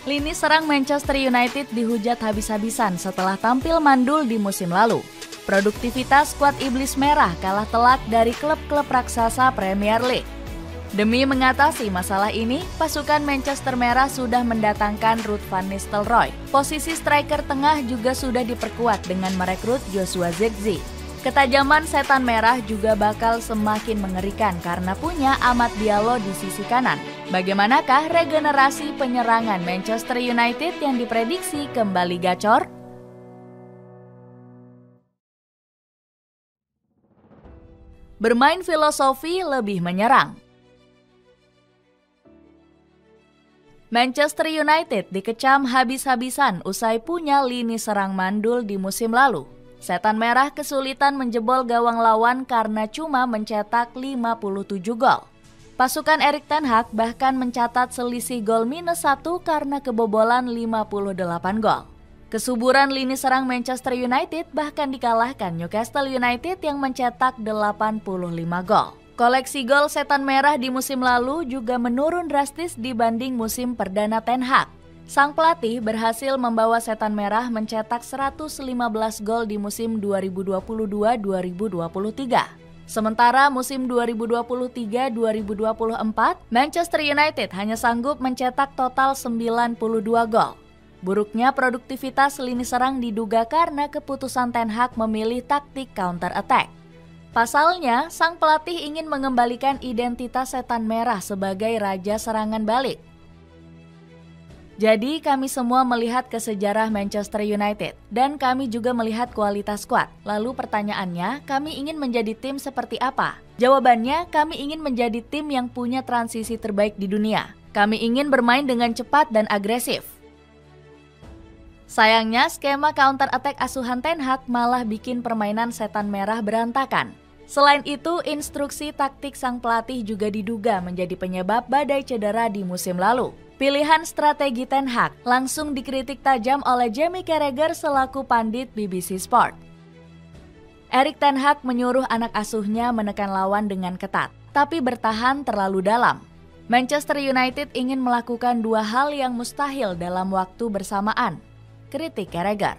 Lini serang Manchester United dihujat habis-habisan setelah tampil mandul di musim lalu. Produktivitas skuad Iblis Merah kalah telak dari klub-klub raksasa Premier League. Demi mengatasi masalah ini, pasukan Manchester Merah sudah mendatangkan Ruud van Nistelrooy. Posisi striker tengah juga sudah diperkuat dengan merekrut Joshua Zirkzee. Ketajaman setan merah juga bakal semakin mengerikan karena punya Amad Diallo di sisi kanan. Bagaimanakah regenerasi penyerangan Manchester United yang diprediksi kembali gacor? Bermain filosofi lebih menyerang. Manchester United dikecam habis-habisan usai punya lini serang mandul di musim lalu. Setan Merah kesulitan menjebol gawang lawan karena cuma mencetak 57 gol. Pasukan Erik ten Hag bahkan mencatat selisih gol -1 karena kebobolan 58 gol. Kesuburan lini serang Manchester United bahkan dikalahkan Newcastle United yang mencetak 85 gol. Koleksi gol Setan Merah di musim lalu juga menurun drastis dibanding musim perdana Ten Hag. Sang pelatih berhasil membawa Setan Merah mencetak 115 gol di musim 2022-2023. Sementara musim 2023-2024, Manchester United hanya sanggup mencetak total 92 gol. Buruknya produktivitas lini serang diduga karena keputusan Ten Hag memilih taktik counter attack. Pasalnya, sang pelatih ingin mengembalikan identitas Setan Merah sebagai raja serangan balik. Jadi kami semua melihat ke sejarah Manchester United dan kami juga melihat kualitas skuad. Lalu pertanyaannya, kami ingin menjadi tim seperti apa? Jawabannya, kami ingin menjadi tim yang punya transisi terbaik di dunia. Kami ingin bermain dengan cepat dan agresif. Sayangnya, skema counter attack asuhan Ten Hag malah bikin permainan Setan Merah berantakan. Selain itu, instruksi taktik sang pelatih juga diduga menjadi penyebab badai cedera di musim lalu. Pilihan strategi Ten Hag langsung dikritik tajam oleh Jamie Carragher selaku pandit BBC Sport. Erik ten Hag menyuruh anak asuhnya menekan lawan dengan ketat, tapi bertahan terlalu dalam. Manchester United ingin melakukan dua hal yang mustahil dalam waktu bersamaan, kritik Carragher.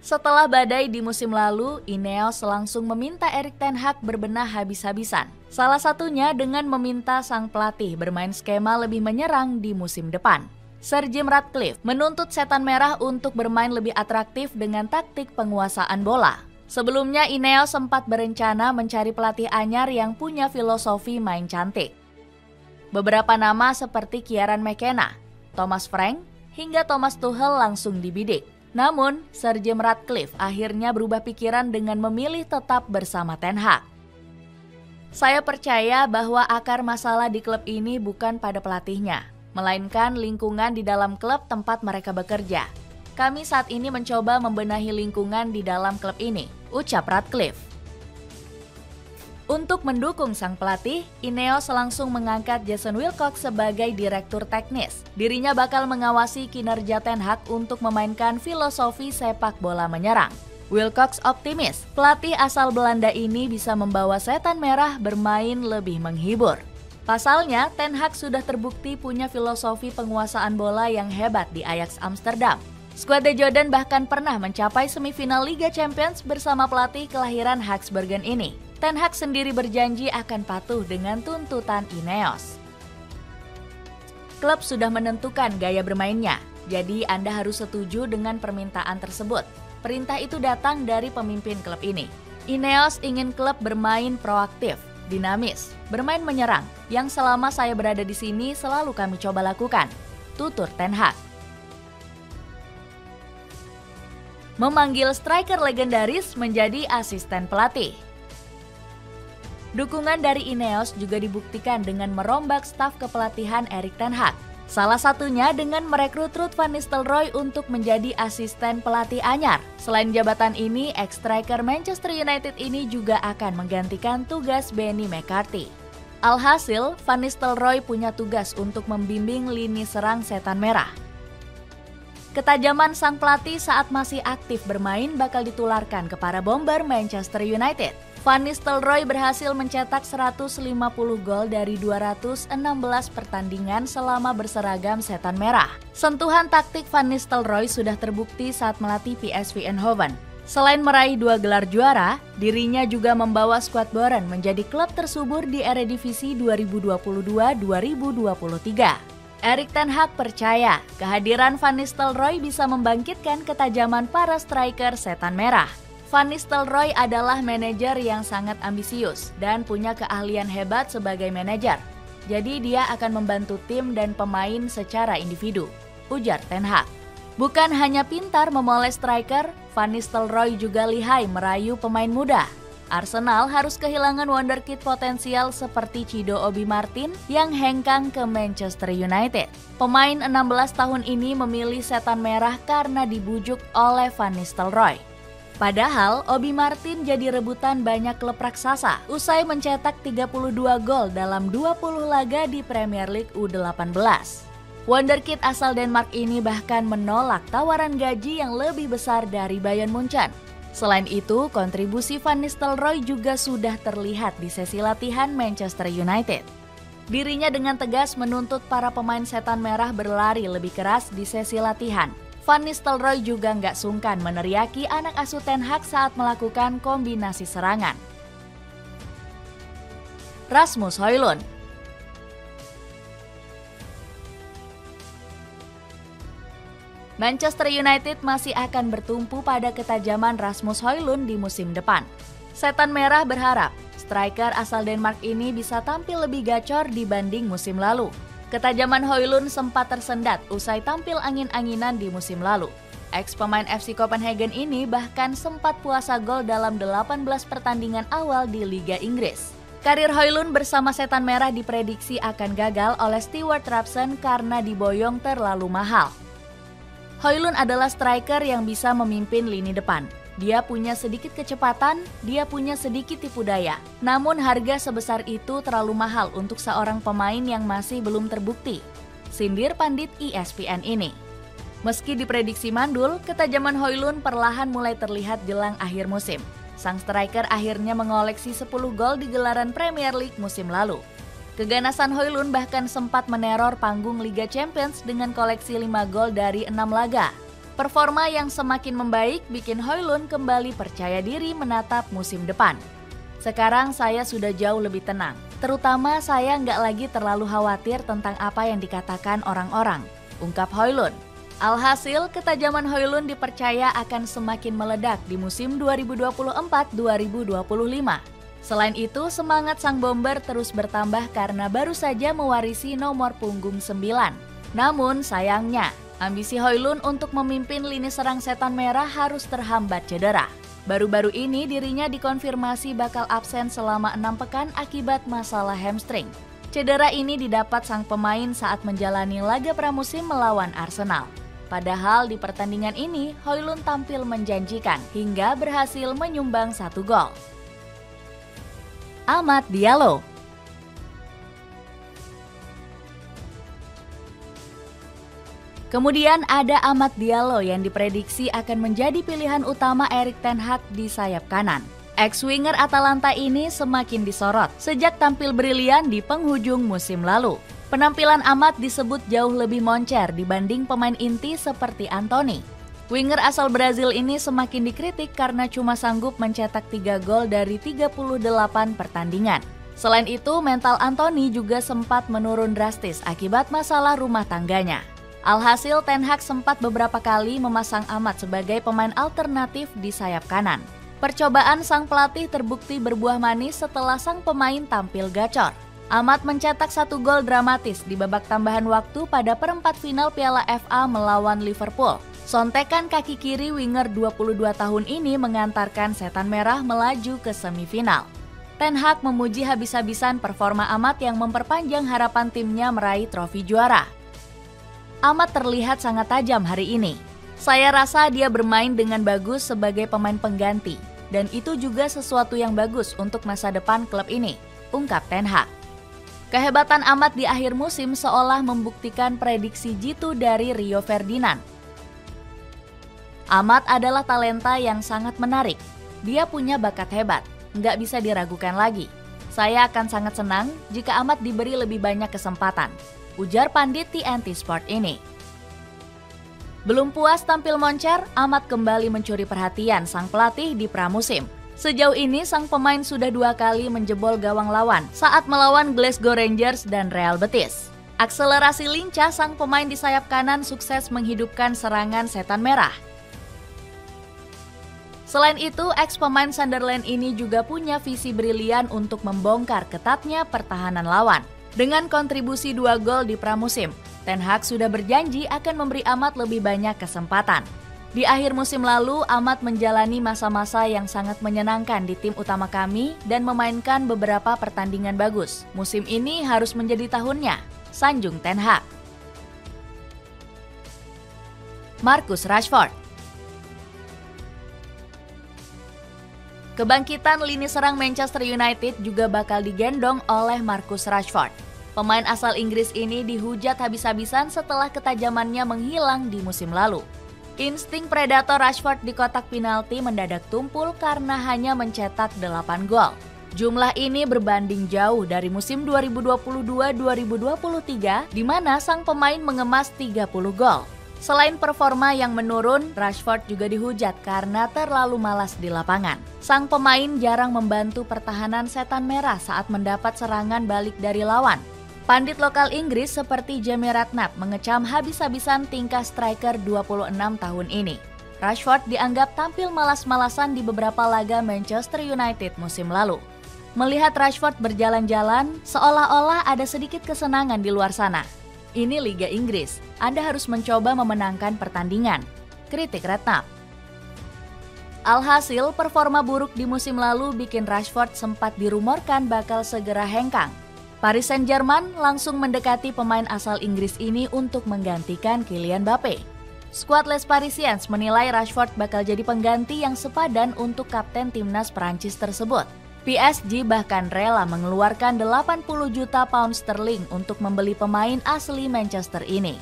Setelah badai di musim lalu, Ineos langsung meminta Erik ten Hag berbenah habis-habisan. Salah satunya dengan meminta sang pelatih bermain skema lebih menyerang di musim depan. Sir Jim Ratcliffe menuntut Setan Merah untuk bermain lebih atraktif dengan taktik penguasaan bola. Sebelumnya, Ineos sempat berencana mencari pelatih anyar yang punya filosofi main cantik. Beberapa nama seperti Kieran McKenna, Thomas Frank, hingga Thomas Tuchel langsung dibidik. Namun, Sir Jim Ratcliffe akhirnya berubah pikiran dengan memilih tetap bersama Ten Hag. Saya percaya bahwa akar masalah di klub ini bukan pada pelatihnya, melainkan lingkungan di dalam klub tempat mereka bekerja. Kami saat ini mencoba membenahi lingkungan di dalam klub ini, ucap Ratcliffe. Untuk mendukung sang pelatih, Ineos langsung mengangkat Jason Wilcox sebagai direktur teknis. Dirinya bakal mengawasi kinerja Ten Hag untuk memainkan filosofi sepak bola menyerang. Wilcox optimis, pelatih asal Belanda ini bisa membawa Setan Merah bermain lebih menghibur. Pasalnya, Ten Hag sudah terbukti punya filosofi penguasaan bola yang hebat di Ajax Amsterdam. Skuad The Jordan bahkan pernah mencapai semifinal Liga Champions bersama pelatih kelahiran Haksbergen ini. Ten Hag sendiri berjanji akan patuh dengan tuntutan Ineos. Klub sudah menentukan gaya bermainnya, jadi Anda harus setuju dengan permintaan tersebut. Perintah itu datang dari pemimpin klub ini. Ineos ingin klub bermain proaktif, dinamis, bermain menyerang, yang selama saya berada di sini selalu kami coba lakukan, tutur Ten Hag. Memanggil striker legendaris menjadi asisten pelatih. Dukungan dari Ineos juga dibuktikan dengan merombak staf kepelatihan Erik ten Hag. Salah satunya dengan merekrut Ruud van Nistelrooy untuk menjadi asisten pelatih anyar. Selain jabatan ini, ex-striker Manchester United ini juga akan menggantikan tugas Benny McCarthy. Alhasil, Van Nistelrooy punya tugas untuk membimbing lini serang Setan Merah. Ketajaman sang pelatih saat masih aktif bermain bakal ditularkan ke para bomber Manchester United. Van Nistelrooy berhasil mencetak 150 gol dari 216 pertandingan selama berseragam Setan Merah. Sentuhan taktik Van Nistelrooy sudah terbukti saat melatih PSV Eindhoven. Selain meraih 2 gelar juara, dirinya juga membawa skuad Boren menjadi klub tersubur di Eredivisie 2022-2023. Erik ten Hag percaya kehadiran Van Nistelrooy bisa membangkitkan ketajaman para striker Setan Merah. Van Nistelrooy adalah manajer yang sangat ambisius dan punya keahlian hebat sebagai manajer. Jadi dia akan membantu tim dan pemain secara individu, ujar ten Hag. Bukan hanya pintar memoles striker, Van Nistelrooy juga lihai merayu pemain muda. Arsenal harus kehilangan wonderkid potensial seperti Cido Obi Martin yang hengkang ke Manchester United. Pemain 16 tahun ini memilih Setan Merah karena dibujuk oleh Van Nistelrooy. Padahal Obi Martin jadi rebutan banyak klub raksasa usai mencetak 32 gol dalam 20 laga di Premier League U18. Wonderkid asal Denmark ini bahkan menolak tawaran gaji yang lebih besar dari Bayern Munchen. Selain itu, kontribusi Van Nistelrooy juga sudah terlihat di sesi latihan Manchester United. Dirinya dengan tegas menuntut para pemain Setan Merah berlari lebih keras di sesi latihan. Van Nistelrooy juga nggak sungkan meneriaki anak asuh Ten Hag saat melakukan kombinasi serangan. Rasmus Højlund. Manchester United masih akan bertumpu pada ketajaman Rasmus Højlund di musim depan. Setan Merah berharap striker asal Denmark ini bisa tampil lebih gacor dibanding musim lalu. Ketajaman Højlund sempat tersendat usai tampil angin-anginan di musim lalu. Ex-pemain FC Copenhagen ini bahkan sempat puasa gol dalam 18 pertandingan awal di Liga Inggris. Karir Højlund bersama Setan Merah diprediksi akan gagal oleh Stewart Rapson karena diboyong terlalu mahal. Højlund adalah striker yang bisa memimpin lini depan. Dia punya sedikit kecepatan, dia punya sedikit tipu daya. Namun harga sebesar itu terlalu mahal untuk seorang pemain yang masih belum terbukti, sindir pandit ESPN ini. Meski diprediksi mandul, ketajaman Højlund perlahan mulai terlihat jelang akhir musim. Sang striker akhirnya mengoleksi 10 gol di gelaran Premier League musim lalu. Keganasan Højlund bahkan sempat meneror panggung Liga Champions dengan koleksi 5 gol dari 6 laga. Performa yang semakin membaik bikin Højlund kembali percaya diri menatap musim depan. Sekarang saya sudah jauh lebih tenang, terutama saya nggak lagi terlalu khawatir tentang apa yang dikatakan orang-orang, ungkap Højlund. Alhasil, ketajaman Højlund dipercaya akan semakin meledak di musim 2024-2025. Selain itu, semangat sang bomber terus bertambah karena baru saja mewarisi nomor punggung 9. Namun sayangnya, ambisi Højlund untuk memimpin lini serang Setan Merah harus terhambat cedera. Baru-baru ini dirinya dikonfirmasi bakal absen selama 6 pekan akibat masalah hamstring. Cedera ini didapat sang pemain saat menjalani laga pramusim melawan Arsenal. Padahal di pertandingan ini, Højlund tampil menjanjikan hingga berhasil menyumbang 1 gol. Amad Diallo. Kemudian ada Amad Diallo yang diprediksi akan menjadi pilihan utama Erik ten Hag di sayap kanan. Ex-winger Atalanta ini semakin disorot sejak tampil brilian di penghujung musim lalu. Penampilan Amad disebut jauh lebih moncer dibanding pemain inti seperti Antony. Winger asal Brazil ini semakin dikritik karena cuma sanggup mencetak 3 gol dari 38 pertandingan. Selain itu, mental Antony juga sempat menurun drastis akibat masalah rumah tangganya. Alhasil, Ten Hag sempat beberapa kali memasang Amad sebagai pemain alternatif di sayap kanan. Percobaan sang pelatih terbukti berbuah manis setelah sang pemain tampil gacor. Amad mencetak 1 gol dramatis di babak tambahan waktu pada perempat final Piala FA melawan Liverpool. Sontekan kaki kiri winger 22 tahun ini mengantarkan Setan Merah melaju ke semifinal. Ten Hag memuji habis-habisan performa Amad yang memperpanjang harapan timnya meraih trofi juara. Amad terlihat sangat tajam hari ini. Saya rasa dia bermain dengan bagus sebagai pemain pengganti, dan itu juga sesuatu yang bagus untuk masa depan klub ini, ungkap Ten Hag. Kehebatan Amad di akhir musim seolah membuktikan prediksi jitu dari Rio Ferdinand. Amad adalah talenta yang sangat menarik. Dia punya bakat hebat, nggak bisa diragukan lagi. Saya akan sangat senang jika Ahmad diberi lebih banyak kesempatan, ujar pandit TNT Sport ini. Belum puas tampil moncer, Ahmad kembali mencuri perhatian sang pelatih di pramusim. Sejauh ini sang pemain sudah 2 kali menjebol gawang lawan saat melawan Glasgow Rangers dan Real Betis. Akselerasi lincah sang pemain di sayap kanan sukses menghidupkan serangan setan merah. Selain itu, ex-pemain Sunderland ini juga punya visi brilian untuk membongkar ketatnya pertahanan lawan. Dengan kontribusi 2 gol di pramusim, Ten Hag sudah berjanji akan memberi Ahmad lebih banyak kesempatan. Di akhir musim lalu, Ahmad menjalani masa-masa yang sangat menyenangkan di tim utama kami dan memainkan beberapa pertandingan bagus. Musim ini harus menjadi tahunnya, sanjung Ten Hag. Marcus Rashford. Kebangkitan lini serang Manchester United juga bakal digendong oleh Marcus Rashford. Pemain asal Inggris ini dihujat habis-habisan setelah ketajamannya menghilang di musim lalu. Insting predator Rashford di kotak penalti mendadak tumpul karena hanya mencetak 8 gol. Jumlah ini berbanding jauh dari musim 2022-2023 di mana sang pemain mengemas 30 gol. Selain performa yang menurun, Rashford juga dihujat karena terlalu malas di lapangan. Sang pemain jarang membantu pertahanan setan merah saat mendapat serangan balik dari lawan. Pandit lokal Inggris seperti Jamie Redknapp mengecam habis-habisan tingkah striker 26 tahun ini. Rashford dianggap tampil malas-malasan di beberapa laga Manchester United musim lalu. Melihat Rashford berjalan-jalan, seolah-olah ada sedikit kesenangan di luar sana. Ini Liga Inggris, Anda harus mencoba memenangkan pertandingan, kritik Redknapp. Alhasil, performa buruk di musim lalu bikin Rashford sempat dirumorkan bakal segera hengkang. Paris Saint-Germain langsung mendekati pemain asal Inggris ini untuk menggantikan Kylian Mbappe. Skuad Les Parisiens menilai Rashford bakal jadi pengganti yang sepadan untuk kapten timnas Prancis tersebut. PSG bahkan rela mengeluarkan 80 juta pound sterling untuk membeli pemain asli Manchester ini.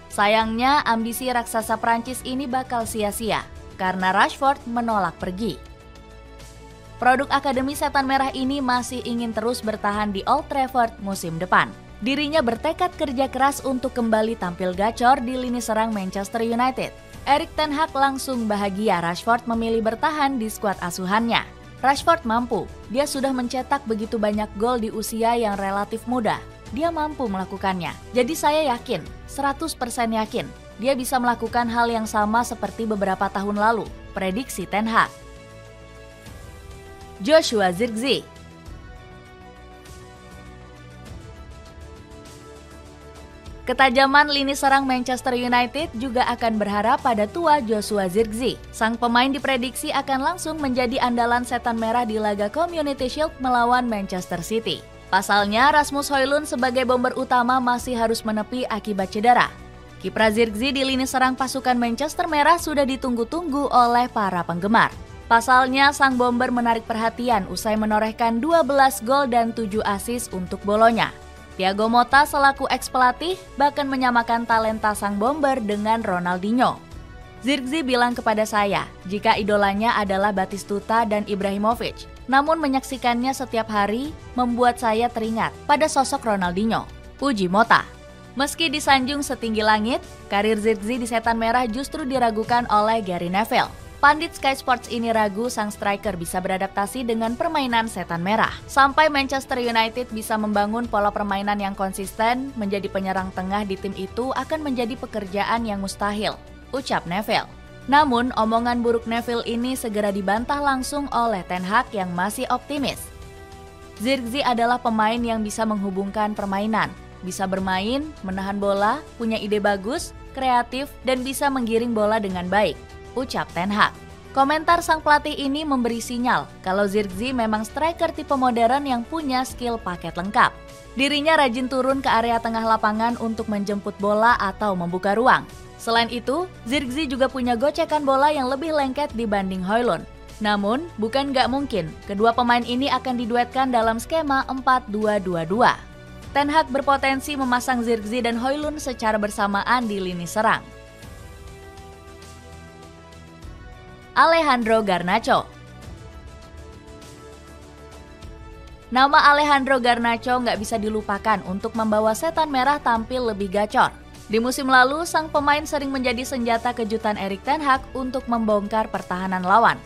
Sayangnya, ambisi raksasa Prancis ini bakal sia-sia karena Rashford menolak pergi. Produk Akademi Setan Merah ini masih ingin terus bertahan di Old Trafford musim depan. Dirinya bertekad kerja keras untuk kembali tampil gacor di lini serang Manchester United. Erik ten Hag langsung bahagia Rashford memilih bertahan di skuad asuhannya. Rashford mampu, dia sudah mencetak begitu banyak gol di usia yang relatif muda. Dia mampu melakukannya. Jadi saya yakin, 100% yakin, dia bisa melakukan hal yang sama seperti beberapa tahun lalu, prediksi Ten Hag. Joshua Zirkzee. Ketajaman lini serang Manchester United juga akan berharap pada tua Joshua Zirkzee. Sang pemain diprediksi akan langsung menjadi andalan setan merah di laga Community Shield melawan Manchester City. Pasalnya, Rasmus Højlund sebagai bomber utama masih harus menepi akibat cedera. Kiprah Zirkzee di lini serang pasukan Manchester Merah sudah ditunggu-tunggu oleh para penggemar. Pasalnya, sang bomber menarik perhatian usai menorehkan 12 gol dan 7 assist untuk Bolonya. Thiago Motta selaku ex-pelatih bahkan menyamakan talenta sang bomber dengan Ronaldinho. Zirkzee bilang kepada saya jika idolanya adalah Batistuta dan Ibrahimovic. Namun menyaksikannya setiap hari membuat saya teringat pada sosok Ronaldinho, puji Motta. Meski disanjung setinggi langit, karir Zirkzee di Setan Merah justru diragukan oleh Gary Neville. Pandit Sky Sports ini ragu sang striker bisa beradaptasi dengan permainan Setan Merah. Sampai Manchester United bisa membangun pola permainan yang konsisten, menjadi penyerang tengah di tim itu akan menjadi pekerjaan yang mustahil, ucap Neville. Namun, omongan buruk Neville ini segera dibantah langsung oleh Ten Hag yang masih optimis. Zirkzee adalah pemain yang bisa menghubungkan permainan, bisa bermain, menahan bola, punya ide bagus, kreatif, dan bisa menggiring bola dengan baik, ucap Ten Hag. Komentar sang pelatih ini memberi sinyal kalau Zirkzee memang striker tipe modern yang punya skill paket lengkap. Dirinya rajin turun ke area tengah lapangan untuk menjemput bola atau membuka ruang. Selain itu, Zirkzee juga punya gocekan bola yang lebih lengket dibanding Højlund. Namun, bukan nggak mungkin, kedua pemain ini akan diduetkan dalam skema 4-2-2-2. Ten Hag berpotensi memasang Zirkzee dan Højlund secara bersamaan di lini serang. Alejandro Garnacho. Nama Alejandro Garnacho nggak bisa dilupakan untuk membawa setan merah tampil lebih gacor. Di musim lalu, sang pemain sering menjadi senjata kejutan Erik ten Hag untuk membongkar pertahanan lawan.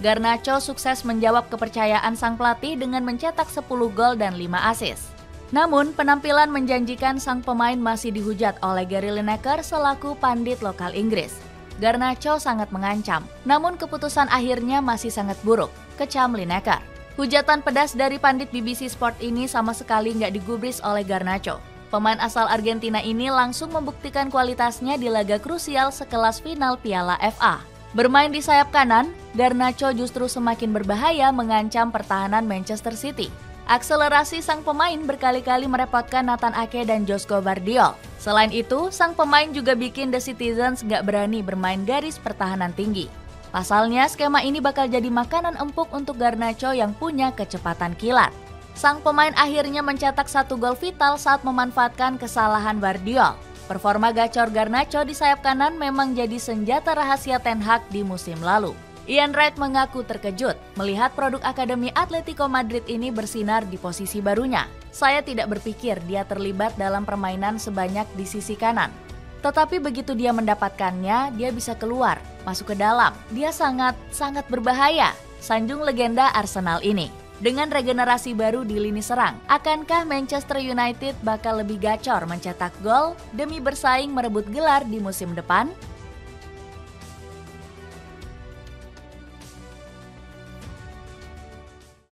Garnacho sukses menjawab kepercayaan sang pelatih dengan mencetak 10 gol dan 5 assist. Namun, penampilan menjanjikan sang pemain masih dihujat oleh Gary Lineker selaku pandit lokal Inggris. Garnacho sangat mengancam, namun keputusan akhirnya masih sangat buruk, kecam Lineker. Hujatan pedas dari pandit BBC Sport ini sama sekali nggak digubris oleh Garnacho. Pemain asal Argentina ini langsung membuktikan kualitasnya di laga krusial sekelas final Piala FA. Bermain di sayap kanan, Garnacho justru semakin berbahaya mengancam pertahanan Manchester City. Akselerasi sang pemain berkali-kali merepotkan Nathan Ake dan Josko Gvardiol. Selain itu, sang pemain juga bikin The Citizens nggak berani bermain garis pertahanan tinggi. Pasalnya, skema ini bakal jadi makanan empuk untuk Garnacho yang punya kecepatan kilat. Sang pemain akhirnya mencetak 1 gol vital saat memanfaatkan kesalahan Gvardiol. Performa gacor Garnacho di sayap kanan memang jadi senjata rahasia Ten Hag di musim lalu. Ian Wright mengaku terkejut melihat produk Akademi Atletico Madrid ini bersinar di posisi barunya. Saya tidak berpikir dia terlibat dalam permainan sebanyak di sisi kanan. Tetapi begitu dia mendapatkannya, dia bisa keluar, masuk ke dalam. Dia sangat berbahaya, sanjung legenda Arsenal ini. Dengan regenerasi baru di lini serang, akankah Manchester United bakal lebih gacor mencetak gol demi bersaing merebut gelar di musim depan?